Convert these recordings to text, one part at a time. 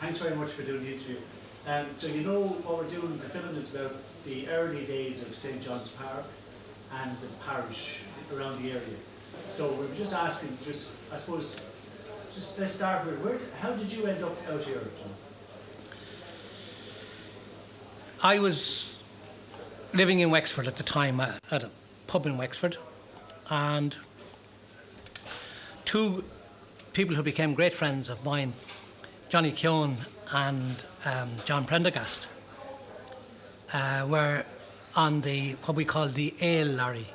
Thanks very much for doing the interview. So you know what we're doing, the film is about the early days of St. John's Park and the parish around the area. So we're just asking, I suppose, let's start with, how did you end up out here, John? I was living in Wexford at the time, at a pub in Wexford, and two people who became great friends of mine, Johnny Keown and John Prendergast, were on what we call the ale lorry,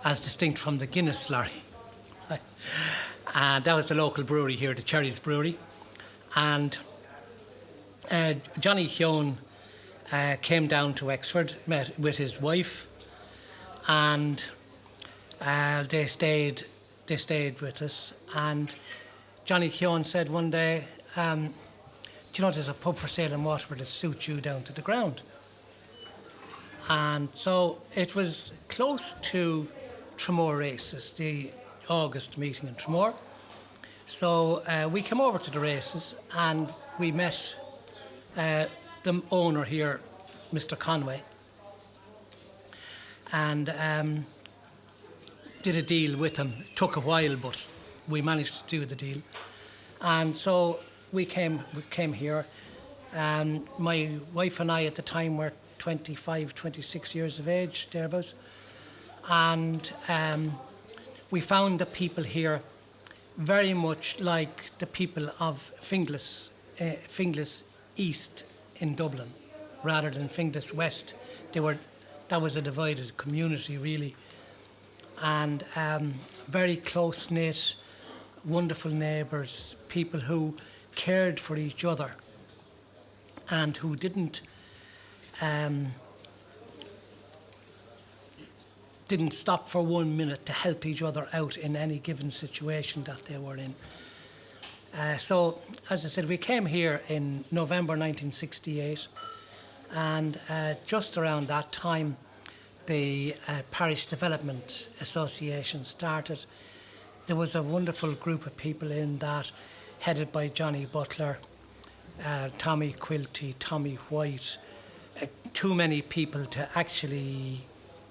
as distinct from the Guinness lorry. And that was the local brewery here, the Cherries Brewery. And Johnny Keown came down to Wexford, met with his wife, and they stayed with us. And Johnny Keown said one day, do you know there's a pub for sale in Waterford that suits you down to the ground? And so it was close to Tramore races, the August meeting in Tramore. So we came over to the races and we met the owner here, Mr. Conway, and did a deal with him. It took a while, but we managed to do the deal. And so we came here. My wife and I at the time were 25, 26 years of age, thereabouts. And we found the people here very much like the people of Finglas East in Dublin, rather than Finglas West. That was a divided community, really. And very close-knit, wonderful neighbours, people who cared for each other and who didn't stop for 1 minute to help each other out in any given situation that they were in. So, as I said, we came here in November 1968, and just around that time, the Parish Development Association started. There was a wonderful group of people in that, headed by Johnny Butler, Tommy Quilty, Tommy White, too many people to actually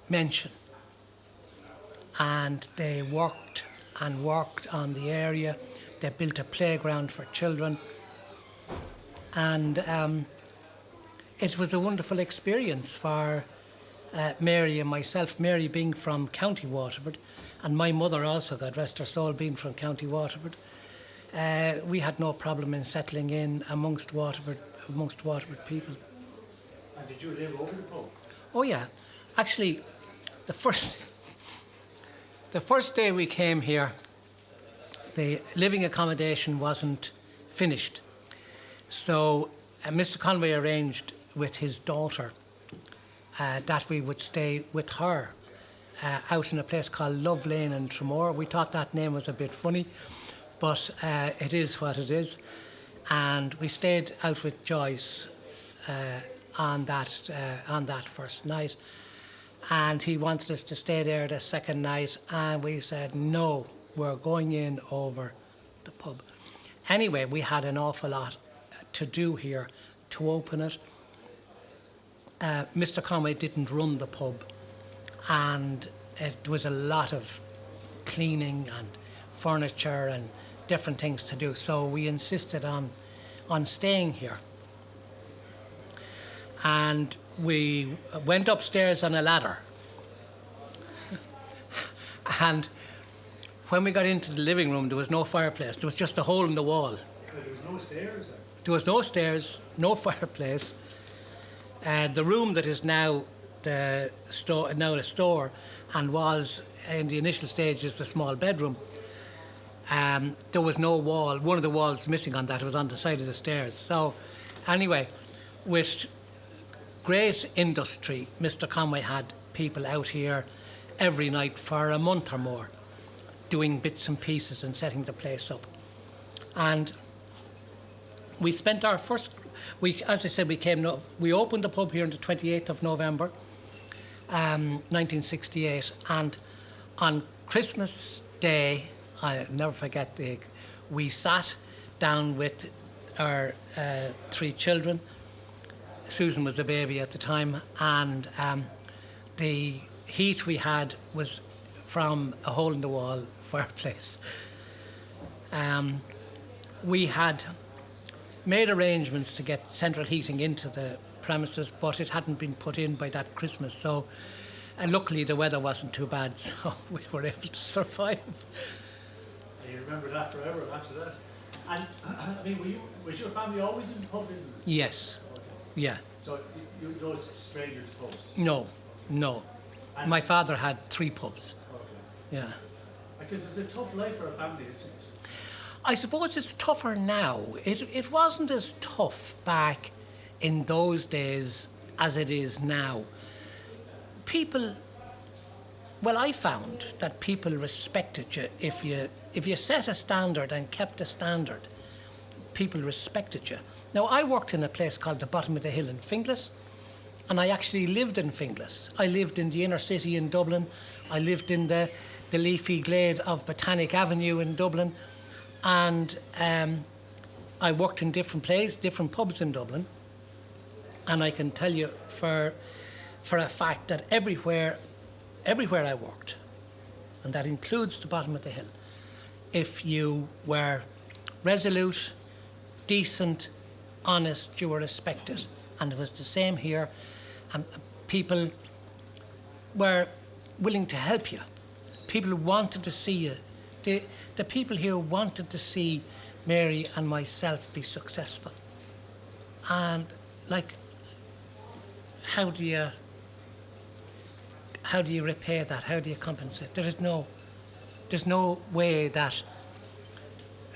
mention. And they worked on the area. They built a playground for children. And it was a wonderful experience for Mary and myself, Mary being from County Waterford, and my mother also, God rest her soul, being from County Waterford. We had no problem in settling in amongst Waterford people. And did you live over the pub? Oh yeah. Actually, the first day we came here, the living accommodation wasn't finished. So Mr. Conway arranged with his daughter that we would stay with her out in a place called Love Lane in Tramore. We thought that name was a bit funny, but it is what it is. And we stayed out with Joyce on that first night. And he wanted us to stay there the second night, and we said, no, we're going in over the pub. Anyway, we had an awful lot to do here to open it. Mr. Conway didn't run the pub, and it was a lot of cleaning and furniture and different things to do, so we insisted on staying here. And we went upstairs on a ladder. And when we got into the living room, there was no fireplace. There was just a hole in the wall. There was no stairs? There was no stairs, no fireplace. The room that is now the store, and was in the initial stages the small bedroom, there was no wall. One of the walls missing on that. It was on the side of the stairs. So anyway, with great industry, Mr. Conway had people out here every night for a month or more, doing bits and pieces and setting the place up. And we spent our first week, as I said, we opened the pub here on the 28th of November, 1968, and on Christmas Day, I'll never forget, we sat down with our 3 children. Susan was a baby at the time, and the heat we had was from a hole in the wall fireplace. We had made arrangements to get central heating into the premises, but it hadn't been put in by that Christmas. So, and luckily the weather wasn't too bad, so we were able to survive. And you remember that forever after that. And I mean, was your family always in the pub business? Yes. Okay. Yeah. So you were no stranger to pubs? No. And My father had 3 pubs. okay. Yeah. Because it's a tough life for a family, isn't it? I suppose it's tougher now. It wasn't as tough back in those days as it is now. I found that people respected you if you set a standard and kept a standard. People respected you. Now, I worked in a place called the Bottom of the Hill in Finglas, and I actually lived in Finglas. I lived in the inner city in Dublin. I lived in the leafy glade of Botanic Avenue in Dublin. And I worked in different places, different pubs in Dublin. And I can tell you for a fact that everywhere I worked, and that includes the Bottom of the Hill, if you were resolute, decent, honest, you were respected. And it was the same here. And people were willing to help you. People wanted to see you. The people here wanted to see Mary and myself be successful. And like, how do you repay that? How do you compensate? There's no way that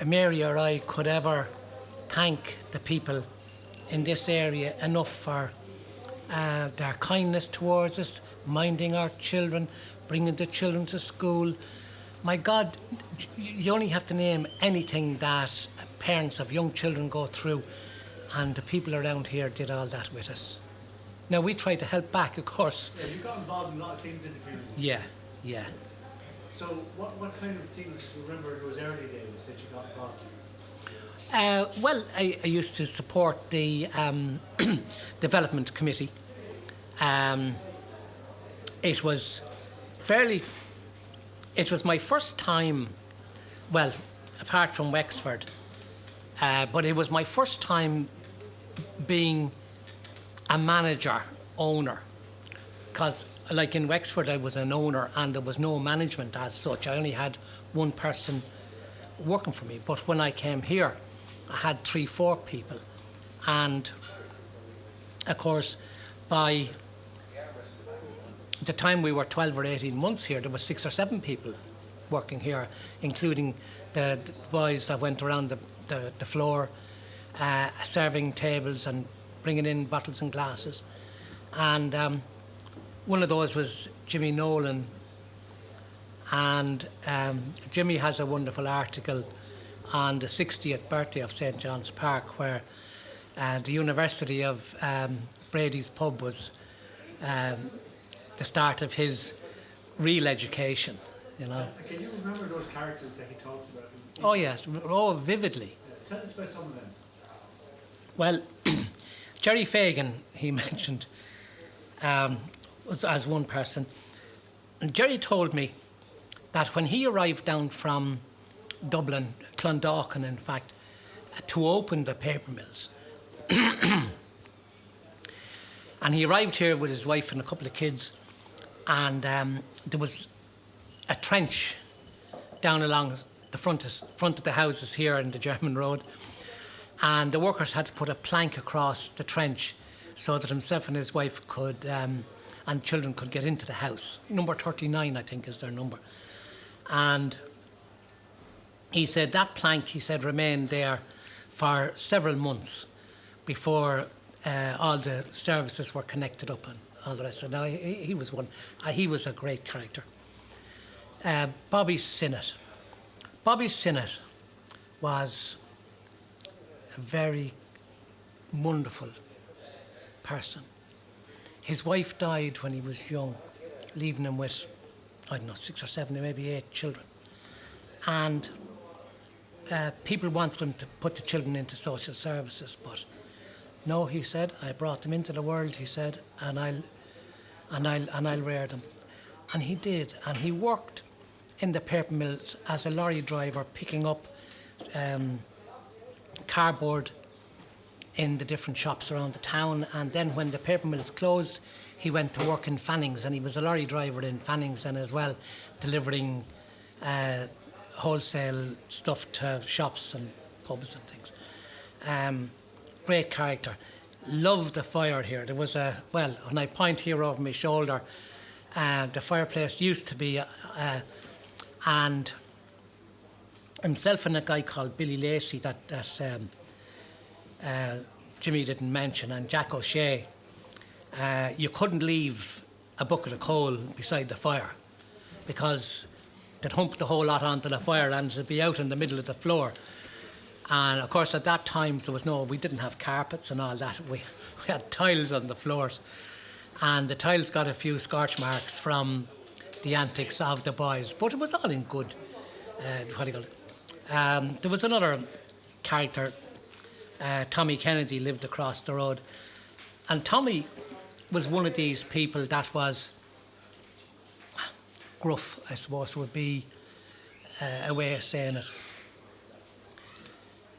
Mary or I could ever thank the people in this area enough for their kindness towards us, minding our children, bringing the children to school. My God, you only have to name anything that parents of young children go through, and the people around here did all that with us. Now, we tried to help back, of course. Yeah, you got involved in a lot of things in the community. Yeah. So what kind of things do you remember in those early days that you got involved in? I used to support the development committee. It was my first time, well, apart from Wexford, but it was my first time being a manager, owner. Because like in Wexford, I was an owner and there was no management as such. I only had one person working for me. But when I came here, I had 3-4 people. And of course, by the time we were 12 or 18 months here, there was 6 or 7 people working here, including the boys that went around the floor, serving tables and bringing in bottles and glasses. And one of those was Jimmy Nolan. And Jimmy has a wonderful article on the 60th birthday of St. John's Park, where the University of Brady's pub was the start of his real education, you know. Can you remember those characters that he talks about? Oh yes, vividly. Yeah, tell us about some of them. Well, Jerry Fagan, he mentioned, was as one person. And Jerry told me that when he arrived down from Dublin, Clondalkin in fact, to open the paper mills, and he arrived here with his wife and a couple of kids, and there was a trench down along the front of the houses here in the German Road, and the workers had to put a plank across the trench so that himself and his wife could and children could get into the house. Number 39, I think, is their number. And he said that plank, he said, remained there for several months before all the services were connected up and all the rest. So now he was one. He was a great character. Bobby Sinnott. Bobby Sinnott was a very wonderful person. His wife died when he was young, leaving him with, I don't know, 6 or 7, maybe 8 children. And people wanted him to put the children into social services, but no, he said, I brought them into the world, he said, and I'll rear them. And he did, and he worked in the paper mills as a lorry driver, picking up cardboard in the different shops around the town. And then when the paper mills closed, he went to work in Fannings, and he was a lorry driver in Fannings then as well, delivering wholesale stuff to shops and pubs and things. Great character. Loved the fire here. There was when I point here over my shoulder, the fireplace used to be, and himself and a guy called Billy Lacey that Jimmy didn't mention, and Jack O'Shea, you couldn't leave a bucket of coal beside the fire because they'd hump the whole lot onto the fire and it'd be out in the middle of the floor. And of course at that time we didn't have carpets and all that. We had tiles on the floors, and the tiles got a few scorch marks from the antics of the boys, but it was all in good. There was another character, Tommy Kennedy, lived across the road, and Tommy was one of these people that was gruff, I suppose would be a way of saying it.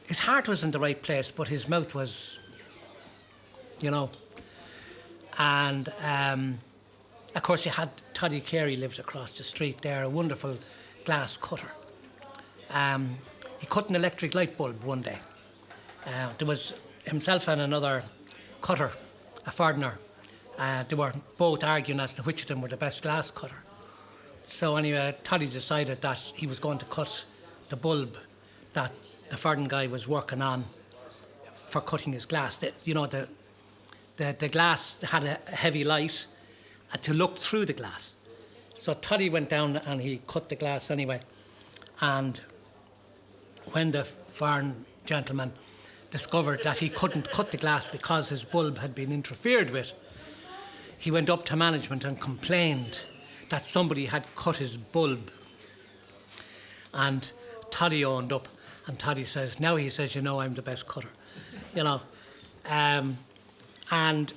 His heart was in the right place, but his mouth was, And of course, you had Toddy Carey lived across the street there, a wonderful glass cutter. He cut an electric light bulb one day. There was himself and another cutter, a foreigner. They were both arguing as to which of them were the best glass cutter. So anyway, Toddy decided that he was going to cut the bulb that the foreign guy was working on for cutting his glass. The glass had a heavy light to look through the glass. So Toddy went down and he cut the glass anyway. And when the foreign gentleman discovered that he couldn't cut the glass because his bulb had been interfered with, he went up to management and complained that somebody had cut his bulb. And Toddy owned up, and Toddy says, now he says, I'm the best cutter. And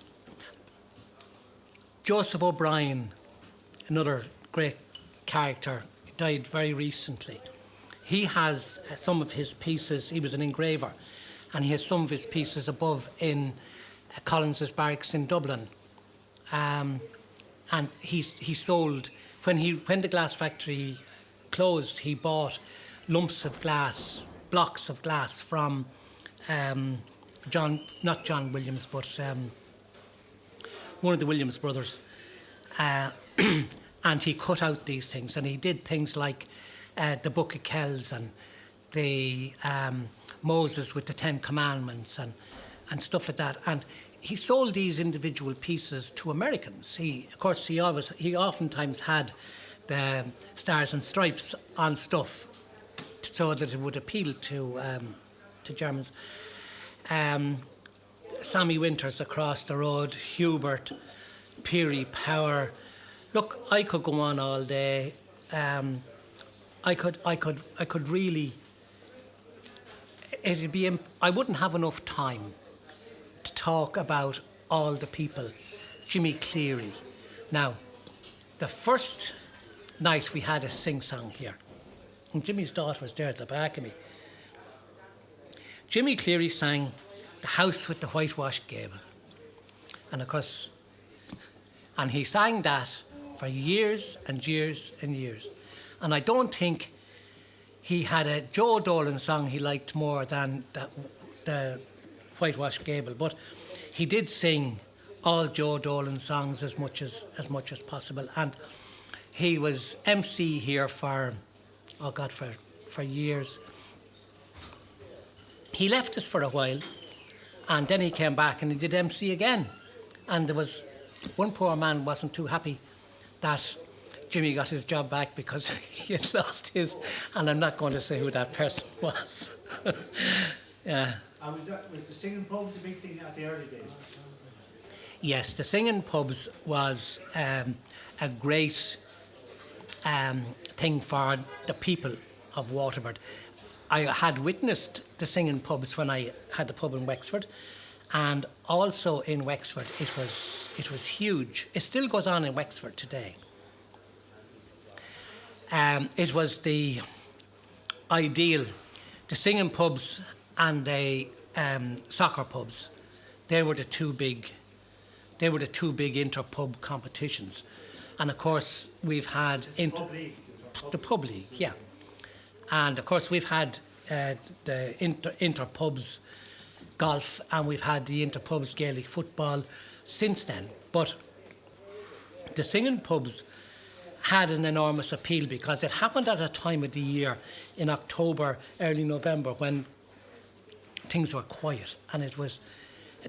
Joseph O'Brien, another great character, died very recently. He has some of his pieces, he was an engraver, and he has some of his pieces above in Collins's Barracks in Dublin. And he sold, when the glass factory closed, he bought lumps of glass, blocks of glass from not John Williams, but one of the Williams brothers. And he cut out these things, and he did things like the Book of Kells and the Moses with the Ten Commandments and stuff like that. And he sold these individual pieces to Americans. He oftentimes had the stars and stripes on stuff so that it would appeal to Germans. Sammy Winters across the road, Hubert, Peary Power. Look, I could go on all day. I could really. I wouldn't have enough time to talk about all the people. Jimmy Cleary. Now, the first night we had a sing-song here, and Jimmy's daughter was there at the back of me. Jimmy Cleary sang The House with the Whitewashed Gable. And of course, and he sang that for years and years and years. And I don't think he had a Joe Dolan song he liked more than the Whitewashed Gable, but he did sing all Joe Dolan songs as much as possible. And he was MC here for years. He left us for a while, and then he came back and he did MC again. And there was one poor man wasn't too happy that Jimmy got his job back because he had lost his, and I'm not going to say who that person was. Yeah. And was the singing pubs a big thing at the early days? Yes, the singing pubs was a great thing for the people of Waterford. I had witnessed the singing pubs when I had the pub in Wexford, and also in Wexford it was huge. It still goes on in Wexford today. It was the ideal, the singing pubs and the soccer pubs. They were the two big inter-pub competitions, and of course we've had the pub league, yeah, and of course we've had the inter-pubs golf, and we've had the inter-pubs Gaelic football since then. But the singing pubs had an enormous appeal because it happened at a time of the year in October, early November, when things were quiet, and it was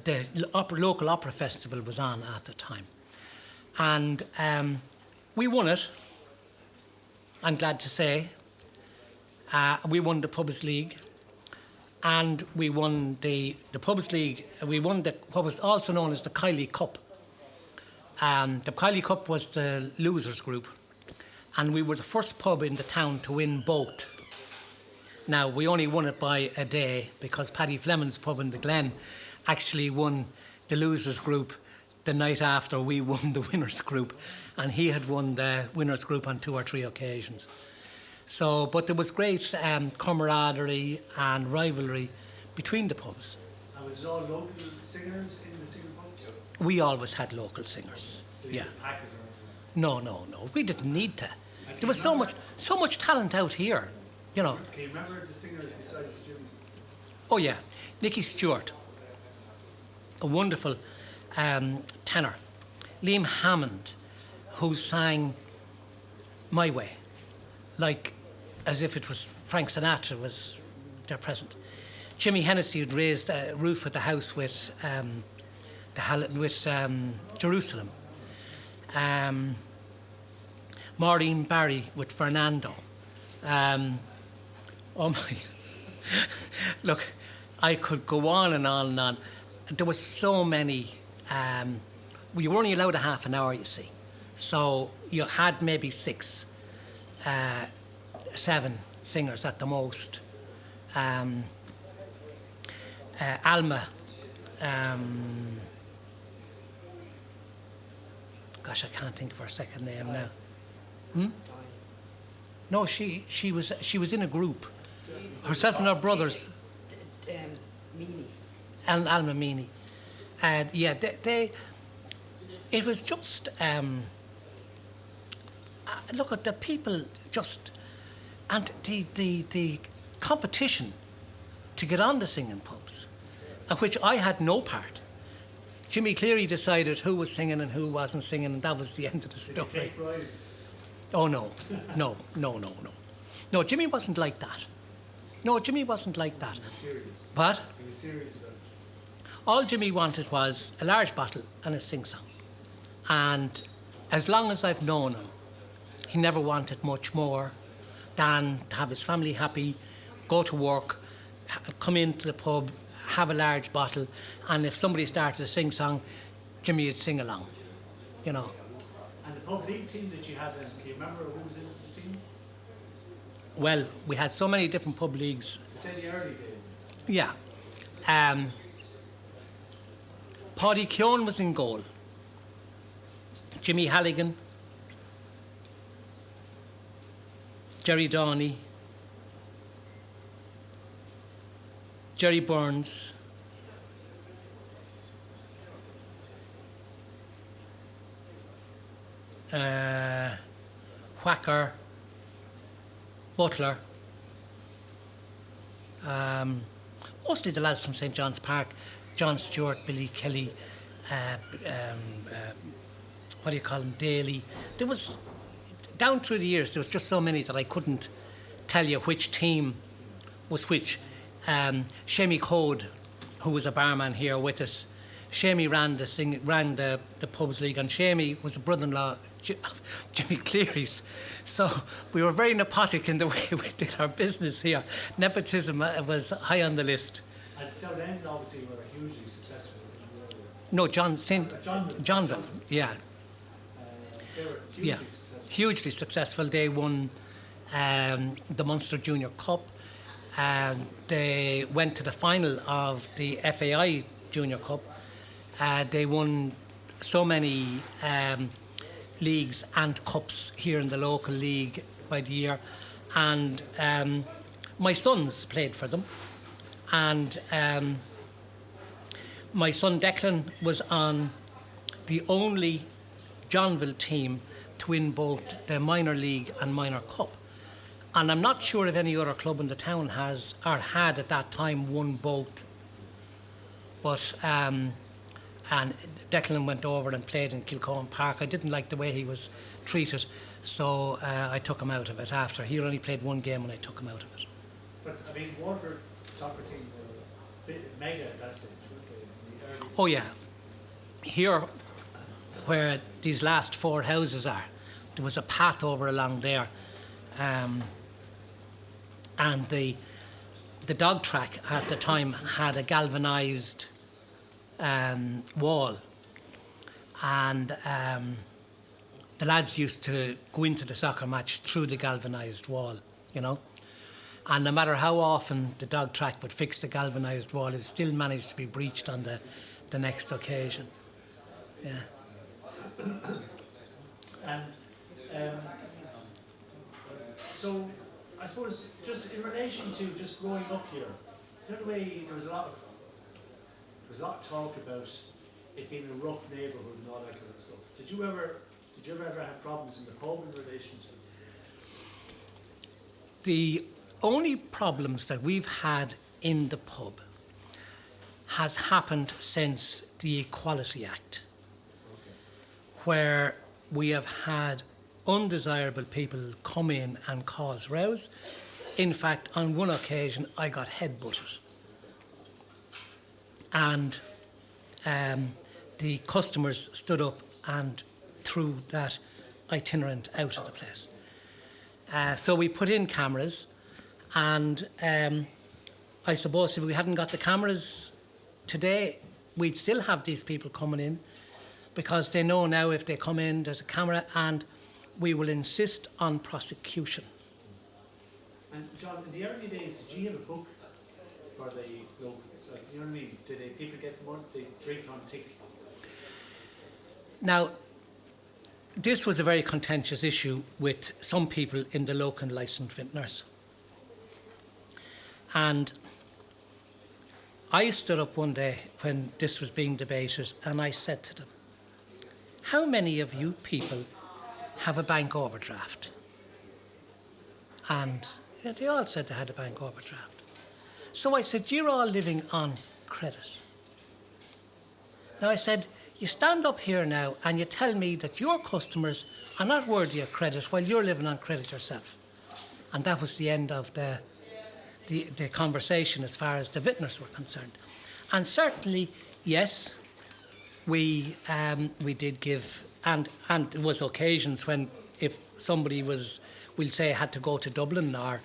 the local opera festival was on at the time, and we won it. I'm glad to say we won the pubs league, and we won the pubs league. We won what was also known as the Kiley Cup. The Kiley Cup was the losers group, and we were the first pub in the town to win both. Now, we only won it by a day because Paddy Fleming's pub in the Glen actually won the losers group the night after we won the winners group, and he had won the winners group on 2 or 3 occasions. So, but there was great camaraderie and rivalry between the pubs. And was it all local singers in the singing pubs? We always had local singers. So Yeah. pack it No. We didn't need to. There was so much talent out here, you know. Can you remember the singers besides Jimmy? Oh yeah, Nicky Stewart, a wonderful tenor. Liam Hammond, who sang My Way, like as if it was Frank Sinatra was there present. Jimmy Hennessy had raised a roof of the house with Jerusalem. Maureen Barry with Fernando. Oh my! Look, I could go on and on and on. There was so many. We were only allowed a half an hour, you see, so you had maybe 6, 7 singers at the most. Alma. Gosh, I can't think of her second name now. No, she was in a group. Herself and her brothers. Meany. And Alma Meany. And yeah, they it was just look at the people just, and the competition to get on the singing pubs, of which I had no part. Jimmy Cleary decided who was singing and who wasn't singing, and that was the end of the Did story. you take bribes? Oh no. No, Jimmy wasn't like that. No, Jimmy wasn't like that. He was serious. But He was serious about it. all Jimmy wanted was a large bottle and a sing-song. And as long as I've known him, he never wanted much more than to have his family happy, go to work, come into the pub, have a large bottle, and if somebody started a sing-song, Jimmy would sing along, you know. And the pub league team that you had, can you remember who was in the team? Well, we had so many different pub leagues. You said the early days. Yeah. Paddy Keown was in goal. Jimmy Halligan, Jerry Downey, Jerry Burns, Whacker, Butler, mostly the lads from St. John's Park, John Stewart, Billy Kelly, what do you call them, Daly. There was, down through the years, there was just so many that I couldn't tell you which team was which. Shamie Code, who was a barman here with us, Shamie ran the pubs league, and Shamie was a brother-in-law Jimmy Cleary's. So we were very nepotic in the way we did our business here. Nepotism was high on the list. And South End obviously were hugely successful. No, Johnville, yeah. They were hugely Yeah, successful. hugely successful. They won the Munster Junior Cup. They went to the final of the FAI Junior Cup. They won so many leagues and cups here in the local league by the year. And my sons played for them. And my son Declan was on the only Johnville team to win both the minor league and minor cup. And I'm not sure if any other club in the town has or had at that time won both. But and Declan went over and played in Kilcoan Park. I didn't like the way he was treated, so I took him out of it after. He only played one game and I took him out of it. But I mean, Waterford soccer team were mega at that stage, weren't they? In the early Oh yeah. Here, where these last four houses are, there was a path over along there. And the dog track at the time had a galvanised wall, and the lads used to go into the soccer match through the galvanised wall, you know. And no matter how often the dog track would fix the galvanised wall, it still managed to be breached on the next occasion. Yeah. And so I suppose just in relation to just growing up here, the other way there was a lot of talk about it being a rough neighbourhood and all that kind of stuff. Did you ever have problems in the pub in relation to? The only problems that we've had in the pub has happened since the Equality Act, where we have had undesirable people come in and cause rows. In fact, on one occasion, I got headbutted. And the customers stood up and threw that itinerant out of the place. So we put in cameras, and I suppose if we hadn't got the cameras today, we'd still have these people coming in, because they know now if they come in, there's a camera, and we will insist on prosecution. And John, in the early days, did you have a book for the locals? Like, you know what I mean? Did people get more? They drink on tick? Now, this was a very contentious issue with some people in the local licensed vintners. And I stood up one day when this was being debated, and I said to them, how many of you people have a bank overdraft? And they all said they had a bank overdraft. So I said, you're all living on credit. Now I said, you stand up here now and you tell me that your customers are not worthy of credit while you're living on credit yourself. And that was the end of the conversation as far as the vintners were concerned. And certainly, yes, we did give, and there was occasions when if somebody was, we'll say, had to go to Dublin or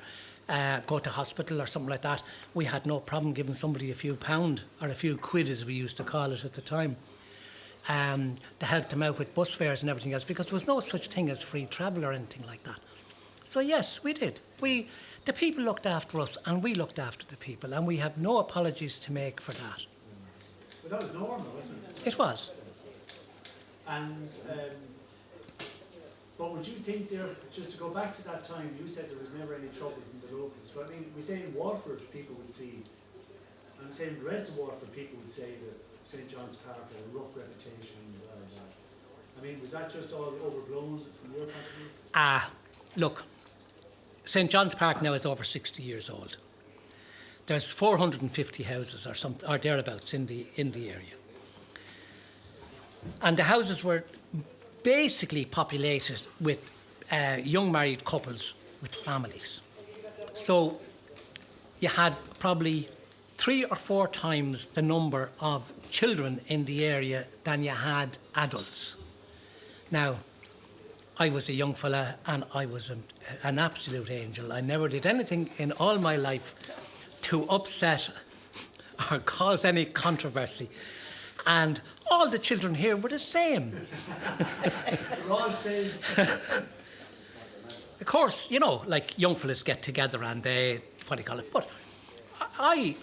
go to hospital or something like that, we had no problem giving somebody a few pound or a few quid, as we used to call it at the time, to help them out with bus fares and everything else, because there was no such thing as free travel or anything like that. So yes, we did. The people looked after us and we looked after the people, and we have no apologies to make for that. But that was normal, wasn't it? It was. And but would you think there, just to go back to that time, you said there was never any trouble from the locals. But I mean, we say in Waterford, people would see, and saying the rest of Waterford, people would say that St. John's Park had a rough reputation and blah, blah, blah. I mean, was that just all overblown from your point of view? Look, St. John's Park now is over 60 years old. There's 450 houses or something, or thereabouts in the area. And the houses were basically populated with young married couples with families. So you had probably 3 or 4 times the number of children in the area than you had adults. Now, I was a young fella and I was an absolute angel. I never did anything in all my life to upset or cause any controversy. And all the children here were the same. We're all same. Of course, you know, like young fellas get together and they, what do you call it? But I'm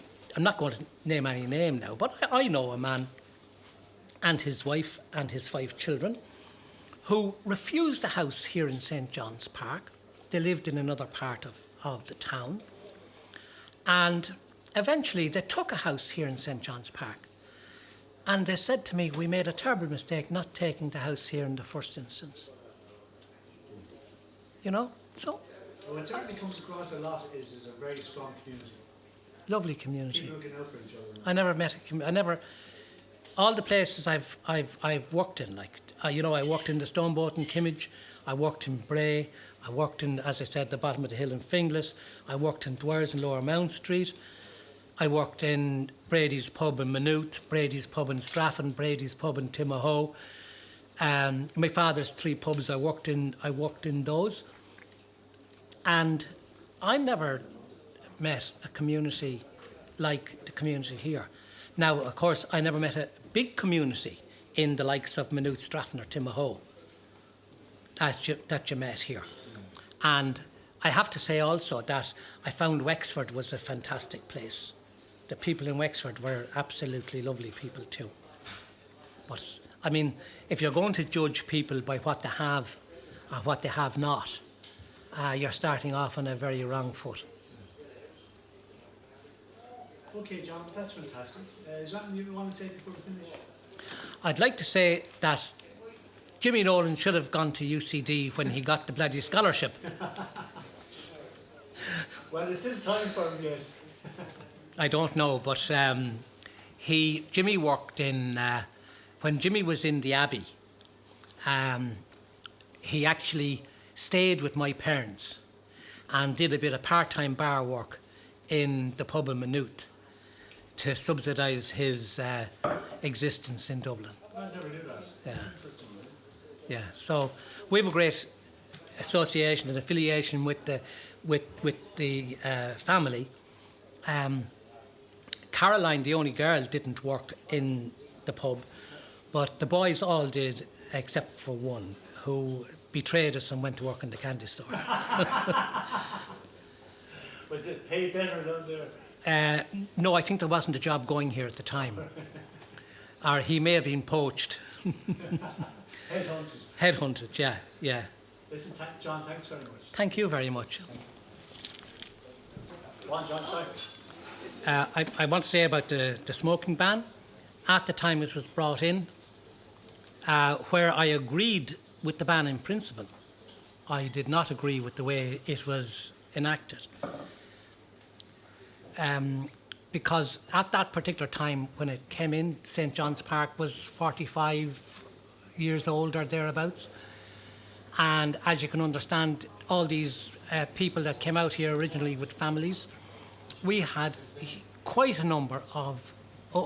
not going to name any name now, but I know a man and his wife and his 5 children who refused a house here in St. John's Park. They lived in another part of the town. And eventually they took a house here in St. John's Park. And they said to me, we made a terrible mistake not taking the house here in the first instance. You know? So, Well, what certainly comes across a lot is a very strong community. lovely community. People looking out for each other. I never, all the places I've worked in, like, I worked in the Stoneboat in Kimmage, I worked in Bray, I worked in, as I said, the bottom of the hill in Finglas, I worked in Dwars in Lower Mount Street, I worked in Brady's pub in Maynooth, Brady's pub in Strafford, Brady's pub in Timahoe. My father's 3 pubs, I worked in those. And I never met a community like the community here. Now, of course, I never met a big community in the likes of Maynooth, Strafford or Timahoe that you met here. And I have to say also that I found Wexford was a fantastic place. The people in Wexford were absolutely lovely people too. But, I mean, if you're going to judge people by what they have or what they have not, you're starting off on a very wrong foot. Okay, John, that's fantastic. Is there anything you want to say before we finish? I'd like to say that Jimmy Nolan should have gone to UCD when he got the bloody scholarship. Well, there's still time for him yet. I don't know, but Jimmy worked in, when Jimmy was in the Abbey, he actually stayed with my parents and did a bit of part-time bar work in the pub in Maynooth to subsidise his existence in Dublin. I never knew that. Yeah. Interesting. Yeah, so we have a great association and affiliation with the family. Caroline, the only girl, didn't work in the pub, but the boys all did except for one who betrayed us and went to work in the candy store. Was it paid better down there? No, I think there wasn't a job going here at the time. Or he may have been poached. Headhunted. Headhunted, yeah. Listen, John, thanks very much. Thank you very much. Go on, John, sorry. I want to say about the smoking ban. At the time it was brought in, where I agreed with the ban in principle, I did not agree with the way it was enacted. Because at that particular time when it came in, St. John's Park was 45 years old or thereabouts. And as you can understand, all these people that came out here originally with families, we had quite a number of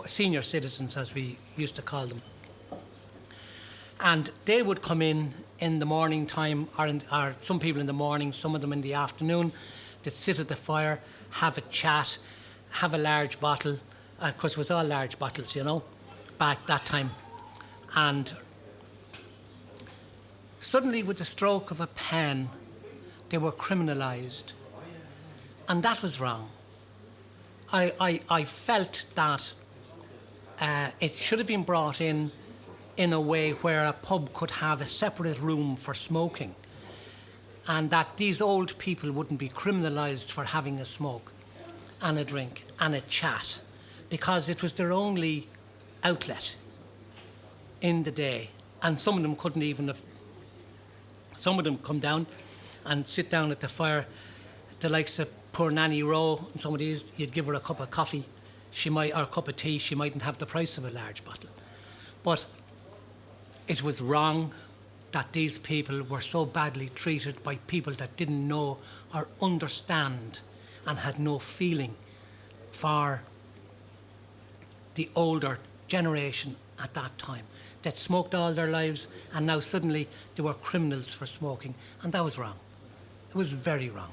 senior citizens, as we used to call them. And they would come in the morning time, or some people in the morning, some of them in the afternoon. They'd sit at the fire, have a chat, have a large bottle. Of course, it was all large bottles, back that time. And suddenly, with the stroke of a pen, they were criminalised. And that was wrong. I felt that it should have been brought in a way where a pub could have a separate room for smoking, and that these old people wouldn't be criminalised for having a smoke and a drink and a chat, because it was their only outlet in the day. And some of them couldn't even have, some of them come down and sit down at the fire, the likes of poor Nanny Rowe and some of these, you'd give her a cup of coffee, or a cup of tea, she mightn't have the price of a large bottle. But it was wrong that these people were so badly treated by people that didn't know or understand and had no feeling for the older generation at that time, that smoked all their lives and now suddenly they were criminals for smoking, and that was wrong. It was very wrong.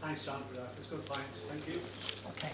Thanks, John, for that. That's a good point. Thank you. Okay.